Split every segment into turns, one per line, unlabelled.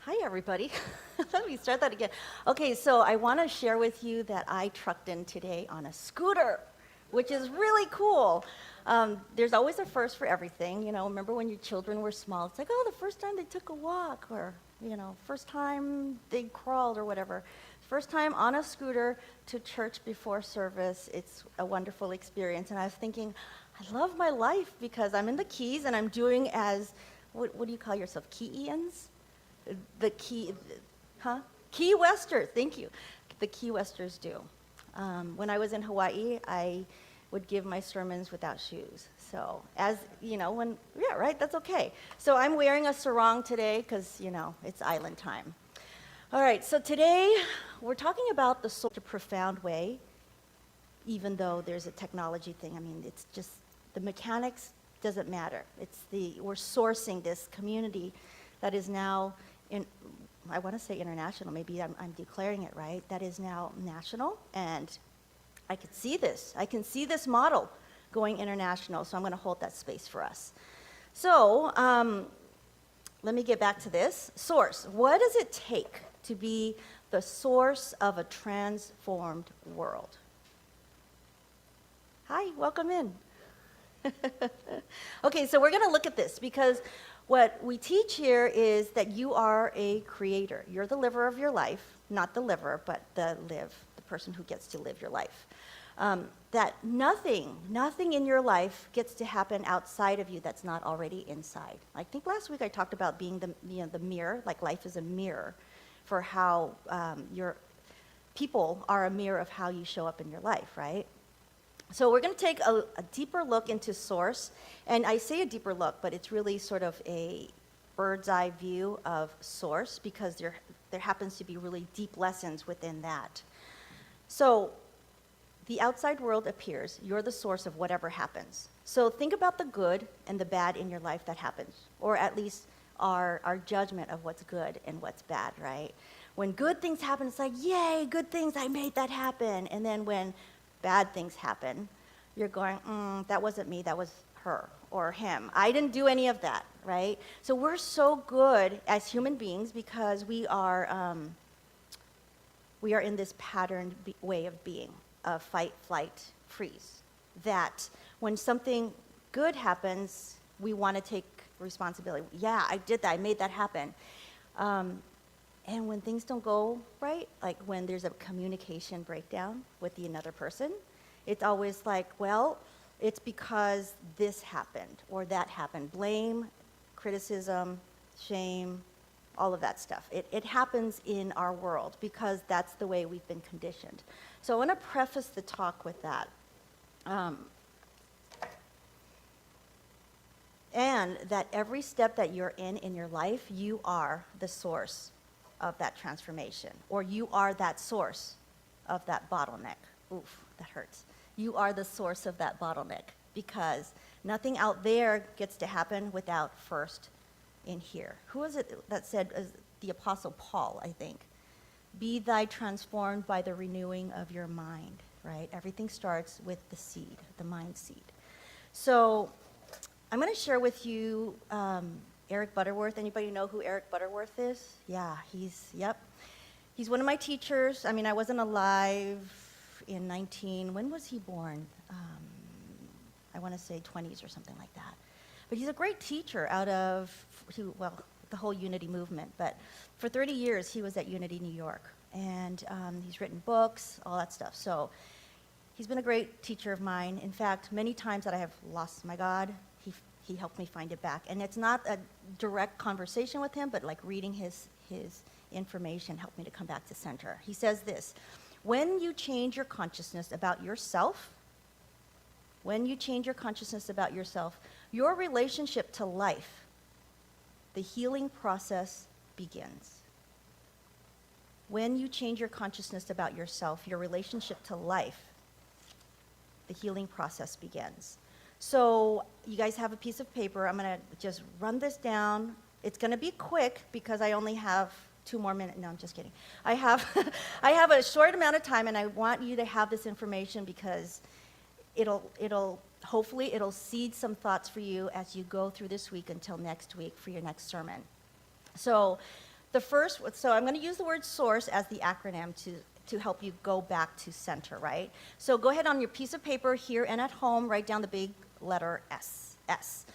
Hi, everybody. Let me start that again. Okay, so I want to share with you that I trucked in today on a scooter, which is really cool. There's always a first for everything. Remember when your children were small? It's like, oh, the first time they took a walk, or, first time they crawled, or whatever. First time on a scooter to church before service. It's a wonderful experience. And I was thinking, I love my life because I'm in the Keys and I'm doing as, what do you call yourself, Keyians? The Key Westers, thank you. The Key Westers do. When I was in Hawaii, I would give my sermons without shoes. So right, that's okay. So I'm wearing a sarong today because, it's island time. All right, so today we're talking about the soul in a profound way, even though there's a technology thing. I mean, it's just, the mechanics doesn't matter. We're sourcing this community that is now I want to say international, maybe I'm declaring it right, that is now national, and I can see this model going international, so I'm going to hold that space for us. So let me get back to this. Source. What does it take to be the source of a transformed world? Hi, welcome in. Okay, so we're going to look at this because what we teach here is that you are a creator. You're the liver of your life, not the liver, but the person who gets to live your life. That nothing in your life gets to happen outside of you that's not already inside. I think last week I talked about being the mirror, like life is a mirror for how your people are a mirror of how you show up in your life, right? So we're going to take a deeper look into source, and I say a deeper look, but it's really sort of a bird's eye view of source because there happens to be really deep lessons within that. So the outside world appears. You're the source of whatever happens. So think about the good and the bad in your life that happens, or at least our judgment of what's good and what's bad, right? When good things happen, it's like, yay, good things, I made that happen. And then when bad things happen, you're going, that wasn't me, that was her or him. I didn't do any of that, right? So we're so good as human beings because we are in this patterned way of being, of fight, flight, freeze, that when something good happens, we want to take responsibility. Yeah, I did that, I made that happen. And when things don't go right, like when there's a communication breakdown with the another person, it's always like, well, it's because this happened or that happened. Blame, criticism, shame, all of that stuff. It happens in our world because that's the way we've been conditioned. So I want to preface the talk with that. And that every step that you're in your life, you are the source of that transformation, or you are that source of that bottleneck. Oof, that hurts. You are the source of that bottleneck because nothing out there gets to happen without first in here. Who was it that said, the Apostle Paul, I think, be thy transformed by the renewing of your mind, right? Everything starts with the seed, the mind seed. So I'm going to share with you Eric Butterworth. Anybody know who Eric Butterworth is? Yeah, He's one of my teachers. I mean, I wasn't alive in when was he born? I want to say 20s or something like that. But he's a great teacher out of, the whole Unity movement. But for 30 years, he was at Unity, New York. And he's written books, all that stuff. So he's been a great teacher of mine. In fact, many times that I have lost my God, he helped me find it back. And it's not a direct conversation with him, but like reading his information helped me to come back to center. He says this: when you change your consciousness about yourself, your relationship to life, the healing process begins. When you change your consciousness about yourself, your relationship to life, the healing process begins. So you guys have a piece of paper. I'm going to just run this down. It's going to be quick because I only have 2 more minutes. No, I'm just kidding. I have a short amount of time, and I want you to have this information because hopefully it'll seed some thoughts for you as you go through this week until next week for your next sermon. So So I'm going to use the word source as the acronym to help you go back to center, right? So go ahead on your piece of paper here and at home, write down the big letter S. S.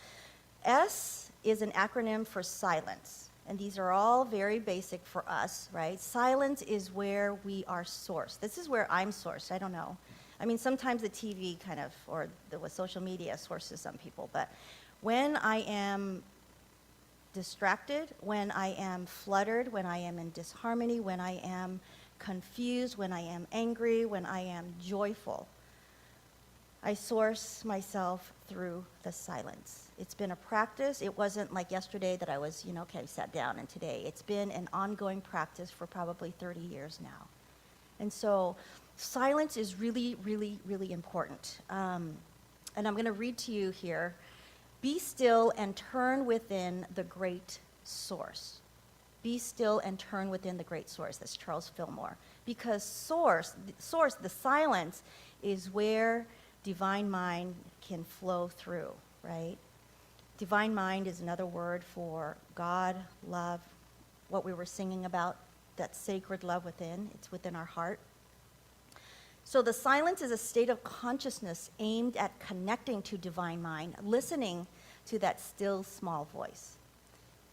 S is an acronym for silence. And these are all very basic for us, right? Silence is where we are sourced. This is where I'm sourced. I don't know. I mean, sometimes the TV kind of, or with social media sources some people, but when I am distracted, when I am fluttered, when I am in disharmony, when I am confused, when I am angry, when I am joyful, I source myself through the silence. It's been a practice. It wasn't like yesterday that I was, okay, sat down, and today. It's been an ongoing practice for probably 30 years now. And so silence is really, really, really important. And I'm going to read to you here. Be still and turn within the great source. Be still and turn within the great source. That's Charles Fillmore. Because the silence, is where divine mind can flow through, right? Divine mind is another word for God, love, what we were singing about, that sacred love within. It's within our heart. So the silence is a state of consciousness aimed at connecting to divine mind, listening to that still small voice.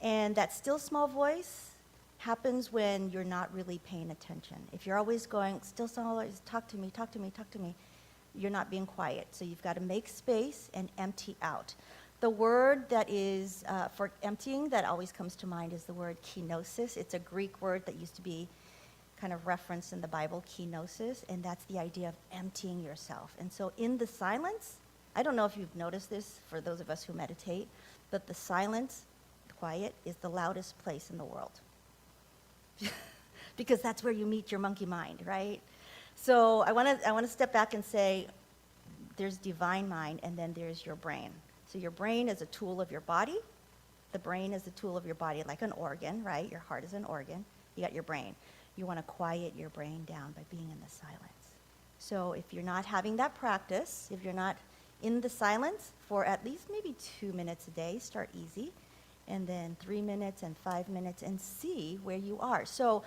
And that still small voice happens when you're not really paying attention. If you're always going, still small voice, talk to me, talk to me, talk to me, you're not being quiet. So you've got to make space and empty out. The word that is for emptying that always comes to mind is the word kenosis. It's a Greek word that used to be kind of referenced in the Bible, kenosis, and that's the idea of emptying yourself. And so in the silence, I don't know if you've noticed this for those of us who meditate, but the silence, the quiet, is the loudest place in the world. Because that's where you meet your monkey mind, right? So I want to step back and say there's divine mind, and then there's your brain. So your brain is a tool of your body. The brain is a tool of your body, like an organ, right? Your heart is an organ. You got your brain. You want to quiet your brain down by being in the silence. So if you're not having that practice, if you're not in the silence for at least maybe 2 minutes a day, start easy, and then 3 minutes and 5 minutes, and see where you are. So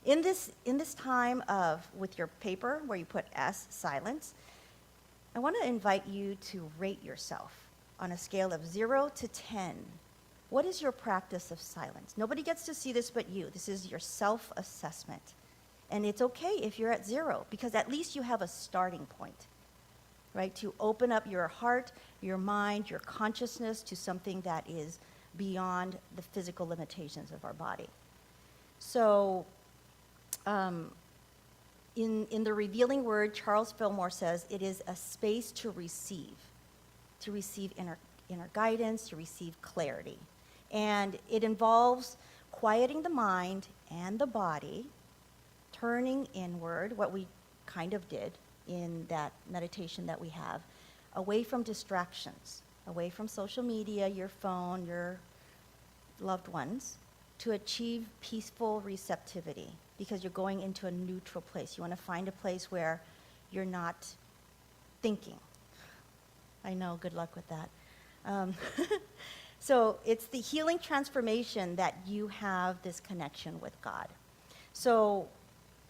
in this time of, with your paper where you put S, silence, I want to invite you to rate yourself on a scale of 0 to 10. What is your practice of silence? Nobody gets to see this but you. This is your self-assessment. And it's okay if you're at 0, because at least you have a starting point, right? To open up your heart, your mind, your consciousness to something that is beyond the physical limitations of our body. So in the revealing word, Charles Fillmore says it is a space to receive inner guidance, to receive clarity. And it involves quieting the mind and the body, turning inward, what we kind of did in that meditation that we have, away from distractions, away from social media, your phone, your loved ones, to achieve peaceful receptivity, because you're going into a neutral place. You want to find a place where you're not thinking. I know, good luck with that. So it's the healing transformation that you have this connection with God. So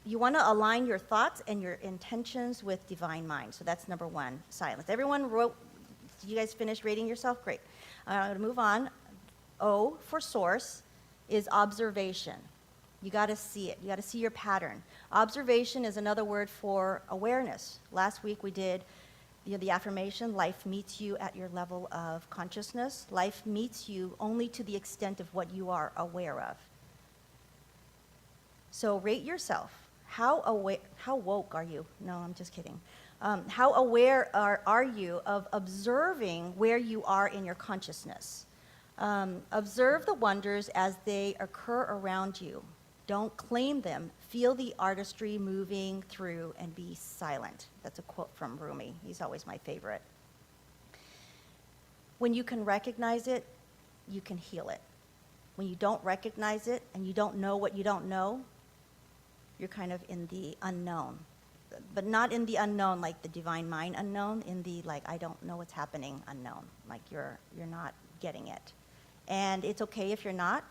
you want to align your thoughts and your intentions with divine mind. So that's number 1, silence. Everyone wrote, did you guys finish rating yourself? Great. I'm going to move on. O for source is observation. You got to see it. You got to see your pattern. Observation is another word for awareness. Last week we did the affirmation, life meets you at your level of consciousness. Life meets you only to the extent of what you are aware of. So rate yourself. How woke are you? No, I'm just kidding. How aware are you of observing where you are in your consciousness? Observe the wonders as they occur around you. Don't claim them. Feel the artistry moving through and be silent. That's a quote from Rumi. He's always my favorite. When you can recognize it, you can heal it. When you don't recognize it and you don't know what you don't know, you're kind of in the unknown. But not in the unknown like the divine mind unknown, in the like I don't know what's happening unknown. Like you're not getting it. And it's okay if you're not,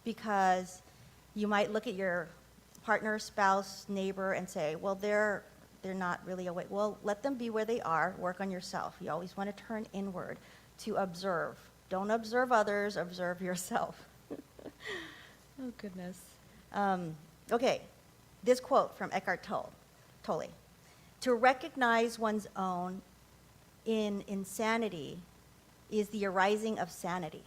because You might look at your partner, spouse, neighbor, and say, well, they're not really awake. Well, let them be where they are. Work on yourself. You always want to turn inward to observe. Don't observe others, observe yourself. Oh, goodness. Okay, this quote from Eckhart Tolle. To recognize one's own in insanity is the arising of sanity.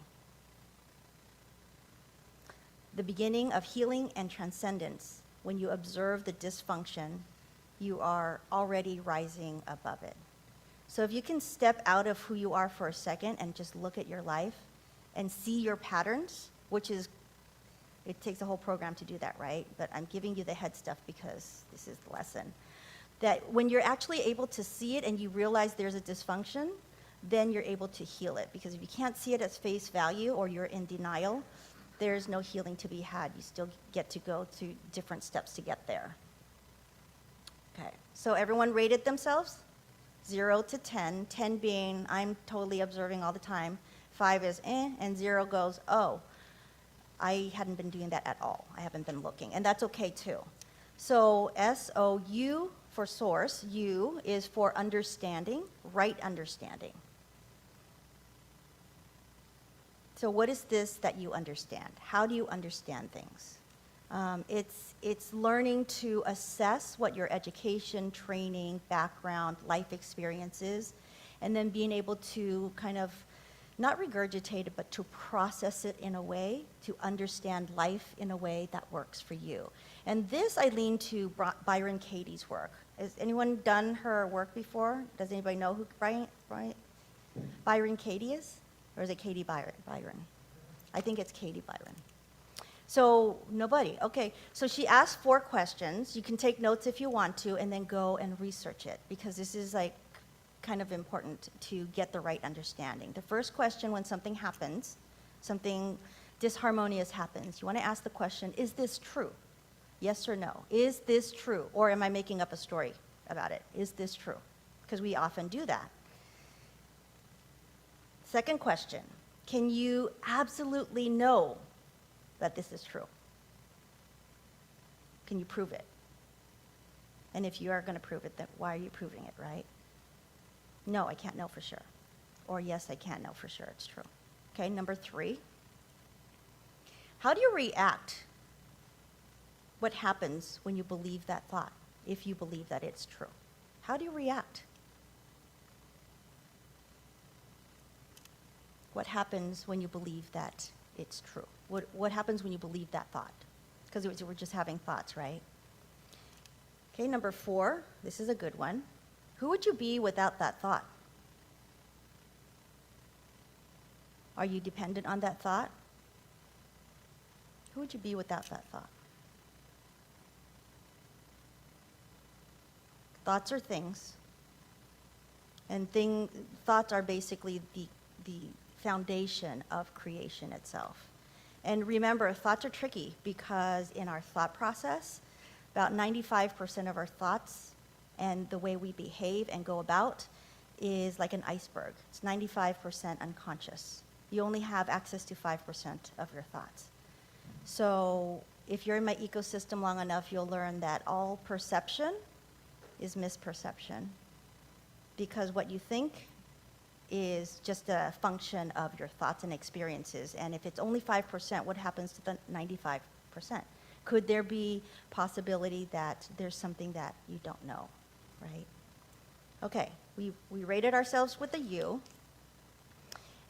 The beginning of healing and transcendence. When you observe the dysfunction, you are already rising above it. So if you can step out of who you are for a second and just look at your life and see your patterns, which is, it takes a whole program to do that, right? But I'm giving you the head stuff because this is the lesson. That when you're actually able to see it and you realize there's a dysfunction, then you're able to heal it. Because if you can't see it as face value or you're in denial, there's no healing to be had. You still get to go to different steps to get there. Okay, so everyone rated themselves? 0 to 10, 10 being I'm totally observing all the time, 5 is and 0 goes, oh, I hadn't been doing that at all. I haven't been looking, and that's okay too. So S-O-U for source, U is for understanding, right understanding. So what is this that you understand? How do you understand things? It's learning to assess what your education, training, background, life experience is, and then being able to kind of not regurgitate it, but to process it in a way, to understand life in a way that works for you. And this I lean to Byron Katie's work. Has anyone done her work before? Does anybody know who Byron Katie is? Or is it Katie Byron? I think it's Katie Byron. So nobody. Okay, so she asked 4 questions. You can take notes if you want to, and then go and research it, because this is like kind of important to get the right understanding. The first question, when something happens, something disharmonious happens, you want to ask the question, is this true? Yes or no? Is this true? Or am I making up a story about it? Is this true? Because we often do that. Second question, can you absolutely know that this is true? Can you prove it? And if you are going to prove it, then why are you proving it, right? No, I can't know for sure. Or yes, I can know for sure it's true. Okay, number 3. How do you react? What happens when you believe that thought, if you believe that it's true? How do you react? What happens when you believe that it's true? What happens when you believe that thought? Because we're just having thoughts, right? Okay, number 4, this is a good one. Who would you be without that thought? Are you dependent on that thought? Who would you be without that thought? Thoughts are things, and thoughts are basically the foundation of creation itself. And remember, thoughts are tricky because in our thought process, about 95% of our thoughts and the way we behave and go about is like an iceberg. It's 95% unconscious. You only have access to 5% of your thoughts. So if you're in my ecosystem long enough, you'll learn that all perception is misperception, because what you think is just a function of your thoughts and experiences. And if it's only 5%, what happens to the 95%? Could there be possibility that there's something that you don't know, right? Okay, we rated ourselves with a U.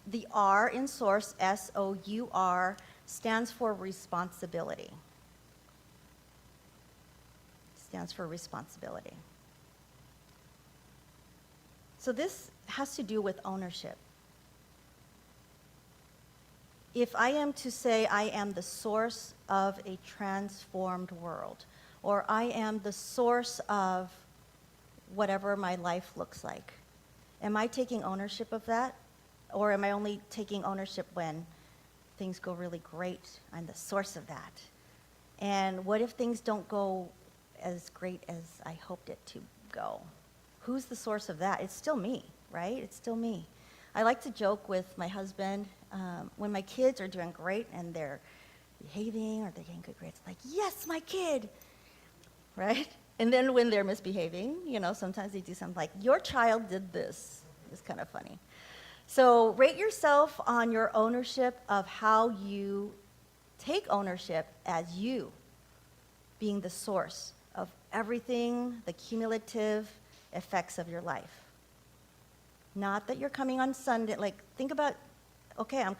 The R in source, S-O-U-R, stands for responsibility. Stands for responsibility. So this has to do with ownership. If I am to say I am the source of a transformed world, or I am the source of whatever my life looks like, am I taking ownership of that? Or am I only taking ownership when things go really great? I'm the source of that. And what if things don't go as great as I hoped it to go? Who's the source of that? It's still me, right? It's still me. I like to joke with my husband when my kids are doing great and they're behaving or they're getting good grades, like, yes, my kid, right? And then when they're misbehaving, sometimes they do something like, your child did this. It's kind of funny. So rate yourself on your ownership of how you take ownership as you being the source of everything, the cumulative effects of your life. Not that you're coming on Sunday, like think about, okay, I'm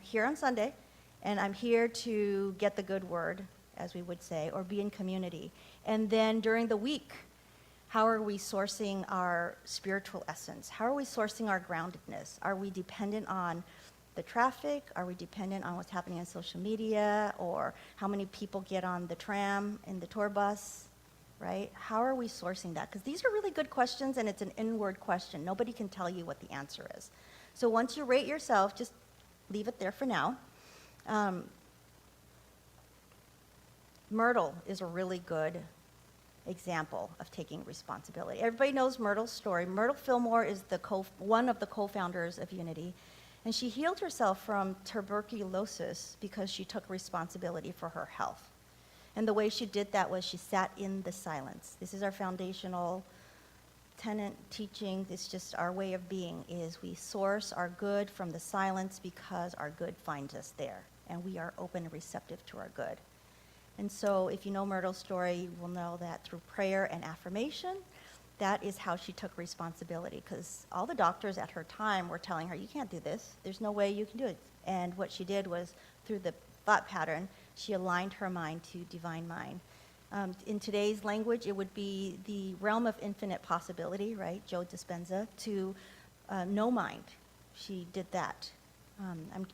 here on Sunday, and I'm here to get the good word, as we would say, or be in community. And then during the week, how are we sourcing our spiritual essence? How are we sourcing our groundedness? Are we dependent on the traffic? Are we dependent on what's happening on social media? Or how many people get on the tram, in the tour bus, right? How are we sourcing that? Because these are really good questions, and it's an inward question. Nobody can tell you what the answer is. So once you rate yourself, just leave it there for now. Myrtle is a really good example of taking responsibility. Everybody knows Myrtle's story. Myrtle Fillmore is one of the co-founders of Unity, and she healed herself from tuberculosis because she took responsibility for her health. And the way she did that was she sat in the silence. This is our foundational tenet teaching. It's just our way of being, is we source our good from the silence because our good finds us there, and we are open and receptive to our good. And so if you know Myrtle's story, you will know that through prayer and affirmation, that is how she took responsibility, because all the doctors at her time were telling her, you can't do this. There's no way you can do it. And what she did was, through the thought pattern, she aligned her mind to divine mind. In today's language, it would be the realm of infinite possibility, right? Joe Dispenza, to no mind. She did that. I'm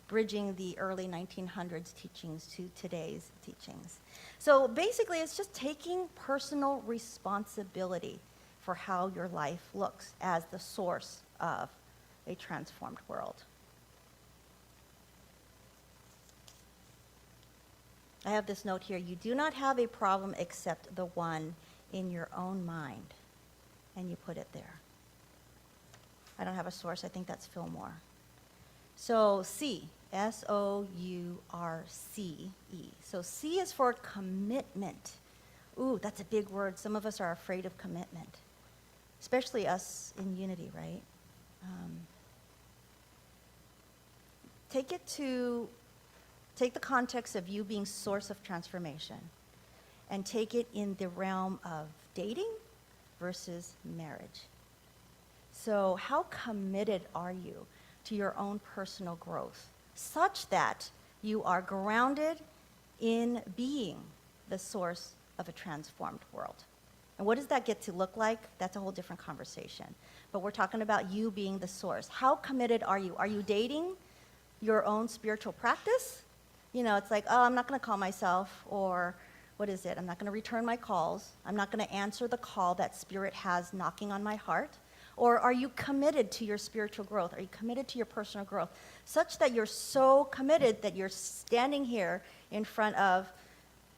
bridging the early 1900s teachings to today's teachings. So basically, it's just taking personal responsibility for how your life looks as the source of a transformed world. I have this note here. You do not have a problem except the one in your own mind. And you put it there. I don't have a source. I think that's Fillmore. So C, S-O-U-R-C-E. So C is for commitment. Ooh, that's a big word. Some of us are afraid of commitment, especially us in Unity, right? Take the context of you being source of transformation and take it in the realm of dating versus marriage. So how committed are you to your own personal growth, such that you are grounded in being the source of a transformed world? And what does that get to look like? That's a whole different conversation. But we're talking about you being the source. How committed are you? Are you dating your own spiritual practice? It's like, oh, I'm not going to call myself, or what is it? I'm not going to return my calls. I'm not going to answer the call that Spirit has knocking on my heart. Or are you committed to your spiritual growth? Are you committed to your personal growth? Such that you're so committed that you're standing here in front of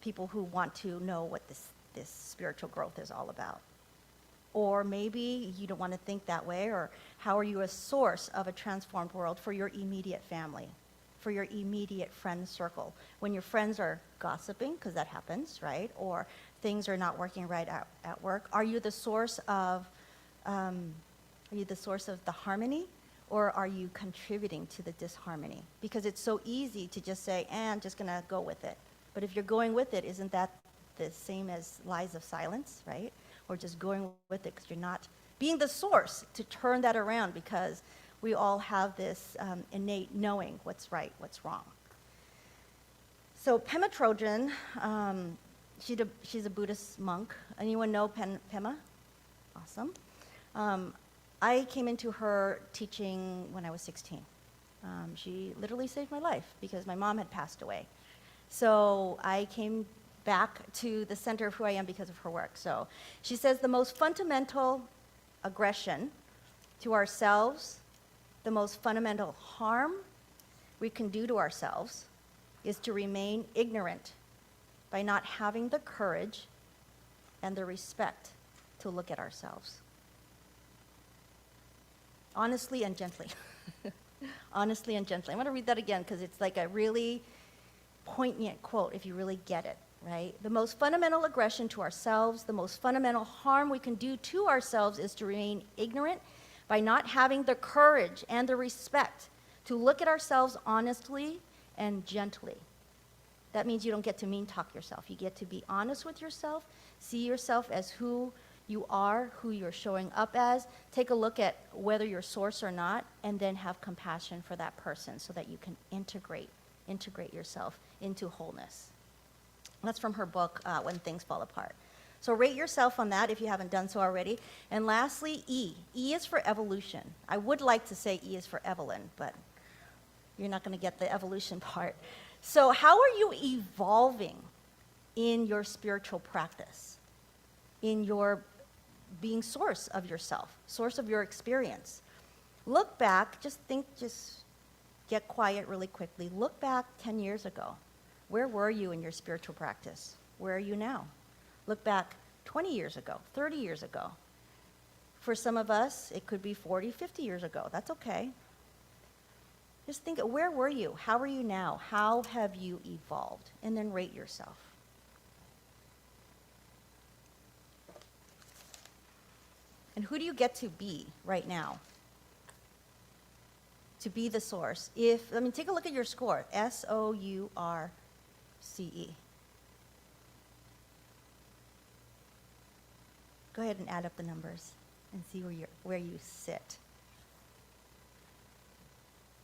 people who want to know what this spiritual growth is all about. Or maybe you don't want to think that way, or how are you a source of a transformed world for your immediate family, for your immediate friend circle? When your friends are gossiping, because that happens, right? Or things are not working right at work, are you the source of the harmony, or are you contributing to the disharmony? Because it's so easy to just say, I'm just going to go with it. But if you're going with it, isn't that the same as lies of silence, right? Or just going with it because you're not being the source to turn that around, because we all have this innate knowing what's right, what's wrong. So Pema Trojan, she's a Buddhist monk. Anyone know Pema? Awesome. I came into her teaching when I was 16. She literally saved my life because my mom had passed away. So I came back to the center of who I am because of her work. So she says the most fundamental aggression to ourselves, the most fundamental harm we can do to ourselves is to remain ignorant by not having the courage and the respect to look at ourselves. Honestly and gently. Honestly and gently. I'm going to read that again because it's like a really poignant quote if you really get it, right? The most fundamental aggression to ourselves, the most fundamental harm we can do to ourselves is to remain ignorant by not having the courage and the respect to look at ourselves honestly and gently. That means you don't get to mean talk yourself. You get to be honest with yourself, see yourself as who you are, who you're showing up as, take a look at whether you're source or not, and then have compassion for that person so that you can integrate yourself into wholeness. That's from her book, When Things Fall Apart. So rate yourself on that if you haven't done so already. And lastly, E. E is for evolution. I would like to say E is for Evelyn, but you're not going to get the evolution part. So how are you evolving in your spiritual practice, in your being source of yourself, source of your experience? Look back, just get quiet really quickly. Look back 10 years ago. Where were you in your spiritual practice? Where are you now? Look back 20 years ago, 30 years ago. For some of us, it could be 40, 50 years ago. That's okay. Just think, where were you? How are you now? How have you evolved? And then rate yourself. And who do you get to be right now? To be the source. Take a look at your score. SOURCE. Go ahead and add up the numbers and see where you sit.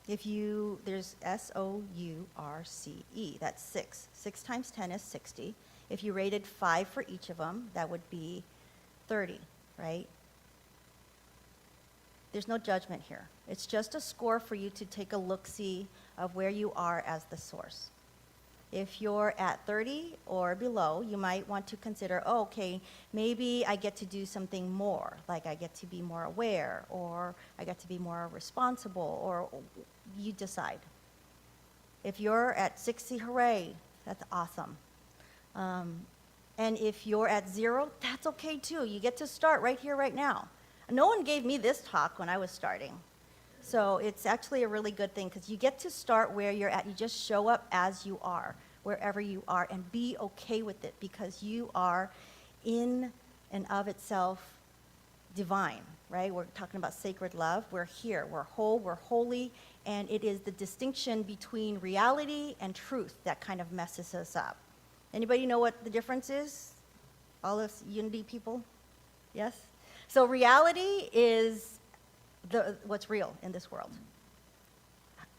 There's SOURCE, that's 6. 6 times 10 is 60. If you rated 5 for each of them, that would be 30, right? There's no judgment here. It's just a score for you to take a look-see of where you are as the source. If you're at 30 or below, you might want to consider, okay, maybe I get to do something more, like I get to be more aware, or I get to be more responsible, or you decide. If you're at 60, hooray, that's awesome. And if you're at 0, that's okay too. You get to start right here, right now. No one gave me this talk when I was starting. So it's actually a really good thing because you get to start where you're at. You just show up as you are, wherever you are, and be okay with it because you are in and of itself divine, right? We're talking about sacred love. We're here. We're whole. We're holy. And it is the distinction between reality and truth that kind of messes us up. Anybody know what the difference is? All us unity people? Yes? So reality is what's real in this world.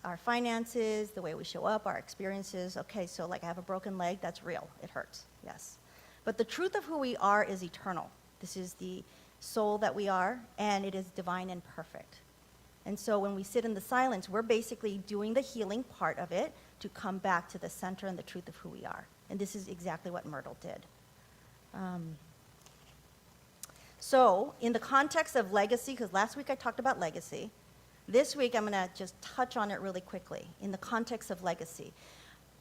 Our finances, the way we show up, our experiences. Okay, so like I have a broken leg, that's real. It hurts, yes. But the truth of who we are is eternal. This is the soul that we are, and it is divine and perfect. And so when we sit in the silence, we're basically doing the healing part of it to come back to the center and the truth of who we are. And this is exactly what Myrtle did. So in the context of legacy, because last week I talked about legacy, this week I'm going to just touch on it really quickly in the context of legacy.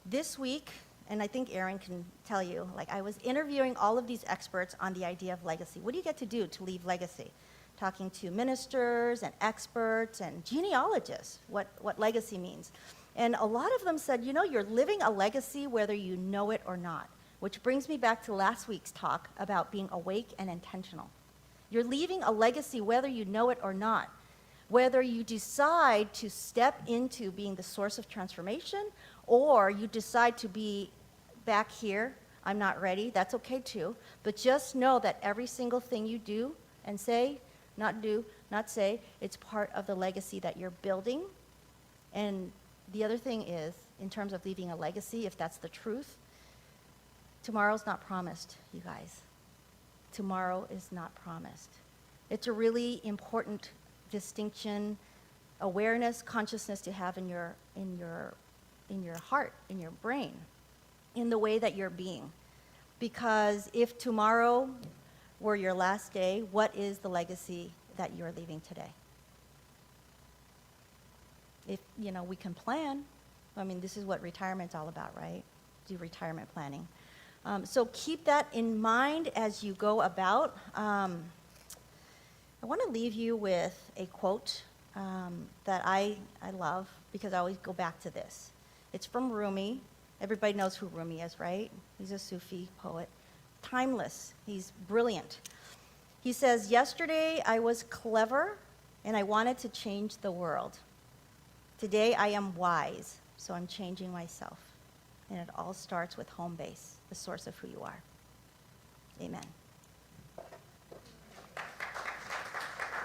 This week, and I think Aaron can tell you, like I was interviewing all of these experts on the idea of legacy. What do you get to do to leave legacy? Talking to ministers and experts and genealogists, what legacy means. And a lot of them said, you're living a legacy whether you know it or not, which brings me back to last week's talk about being awake and intentional. You're leaving a legacy whether you know it or not. Whether you decide to step into being the source of transformation or you decide to be back here, I'm not ready, that's okay too. But just know that every single thing you do and say, not do, not say, it's part of the legacy that you're building. And the other thing is, in terms of leaving a legacy, if that's the truth, tomorrow's not promised, you guys. Tomorrow is not promised. It's a really important distinction, awareness, consciousness to have in your heart, in your brain, in the way that you're being. Because if tomorrow were your last day, what is the legacy that you're leaving today? If, we can plan. This is what retirement's all about, right? Do retirement planning. So keep that in mind as you go about. I want to leave you with a quote that I love because I always go back to this. It's from Rumi, Everybody knows who Rumi is, right? He's a Sufi poet. Timeless. He's brilliant. He says, yesterday I was clever and I wanted to change the world. Today I am wise, so I'm changing myself. And it all starts with home base, the source of who you are. Amen.